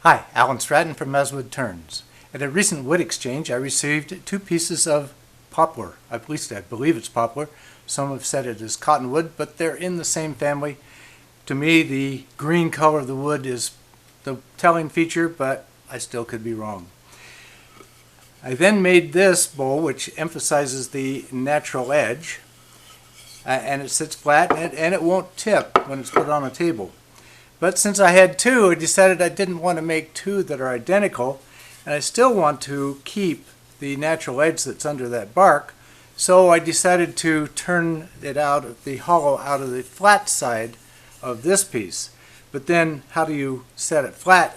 Hi, Alan Stratton from Meswood Turns. At a recent wood exchange, I received 2 pieces of poplar. At least I believe it's poplar. Some have said it is cottonwood, but they're in the same family. To me, the green color of the wood is the telling feature, but I still could be wrong. I then made this bowl, which emphasizes the natural edge, and it sits flat and it won't tip when it's put on a table. But since I had 2, I decided I didn't want to make 2 that are identical, and I still want to keep the natural edge that's under that bark. So I decided to turn it out, the hollow out of the flat side of this piece. But then how do you set it flat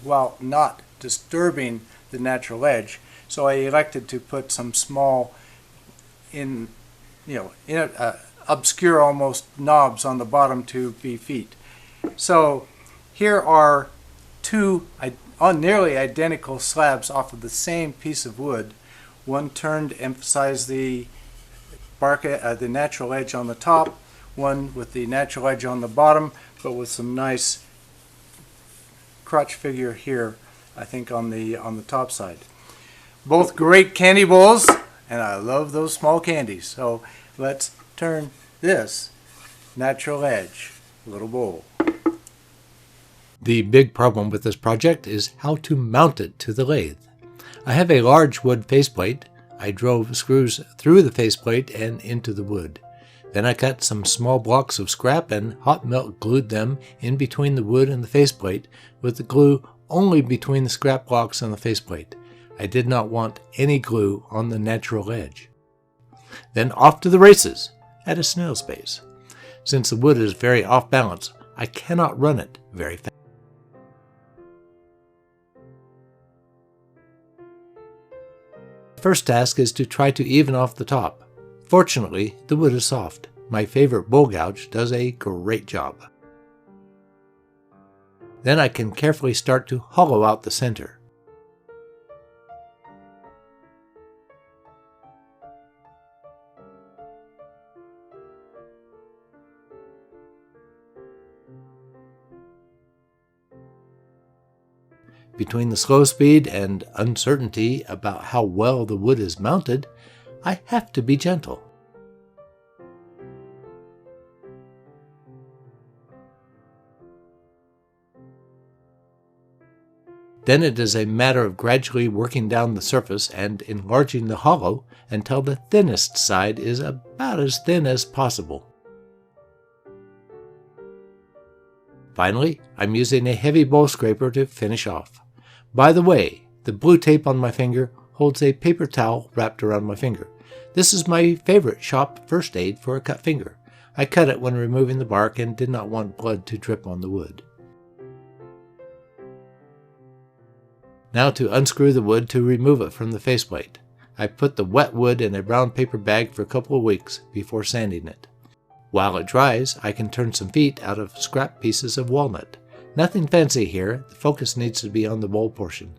while not disturbing the natural edge? So I elected to put some small, obscure almost knobs on the bottom to be feet. So here are 2 nearly identical slabs off of the same piece of wood. One turned to emphasize the bark, the natural edge on the top. One with the natural edge on the bottom, but with some nice crotch figure here, I think on the top side. Both great candy bowls, and I love those small candies. So let's turn this natural edge little bowl. The big problem with this project is how to mount it to the lathe. I have a large wood faceplate. I drove screws through the faceplate and into the wood. Then I cut some small blocks of scrap and hot melt glued them in between the wood and the faceplate, with the glue only between the scrap blocks and the faceplate. I did not want any glue on the natural edge. Then off to the races at a snail's pace. Since the wood is very off balance, I cannot run it very fast. First task is to try to even off the top. Fortunately, the wood is soft. My favorite bowl gouge does a great job. Then I can carefully start to hollow out the center. Between the slow speed and uncertainty about how well the wood is mounted, I have to be gentle. Then it is a matter of gradually working down the surface and enlarging the hollow until the thinnest side is about as thin as possible. Finally, I'm using a heavy bowl scraper to finish off. By the way, the blue tape on my finger holds a paper towel wrapped around my finger. This is my favorite shop first aid for a cut finger. I cut it when removing the bark and did not want blood to drip on the wood. Now to unscrew the wood to remove it from the faceplate. I put the wet wood in a brown paper bag for a couple of weeks before sanding it. While it dries, I can turn some feet out of scrap pieces of walnut. Nothing fancy here, the focus needs to be on the bowl portion,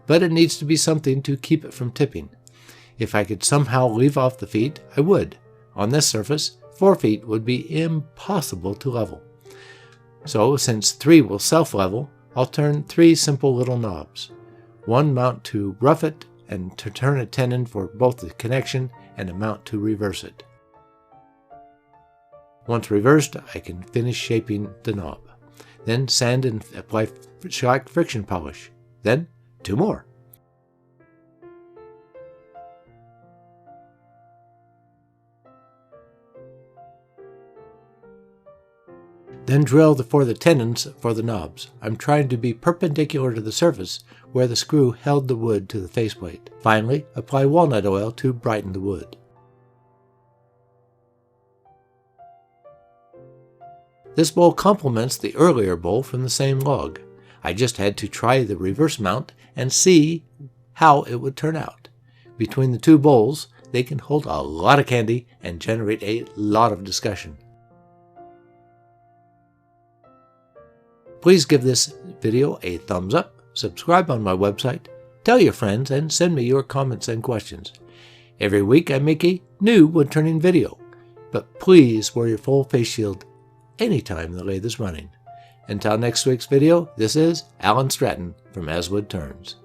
but it needs to be something to keep it from tipping. If I could somehow leave off the feet, I would. On this surface, 4 feet would be impossible to level. So, since 3 will self-level, I'll turn 3 simple little knobs. One mount to rough it, and to turn a tenon for both the connection and a mount to reverse it. Once reversed, I can finish shaping the knob. Then sand and apply shellac friction polish. Then 2 more. Then drill for the tenons for the knobs. I'm trying to be perpendicular to the surface where the screw held the wood to the faceplate. Finally, apply walnut oil to brighten the wood. This bowl complements the earlier bowl from the same log. I just had to try the reverse mount and see how it would turn out. Between the 2 bowls, they can hold a lot of candy and generate a lot of discussion. Please give this video a thumbs up, subscribe on my website, tell your friends, and send me your comments and questions. Every week I make a new wood turning video, but please wear your full face shield anytime the lathe is running. Until next week's video, this is Alan Stratton from As Wood Turns.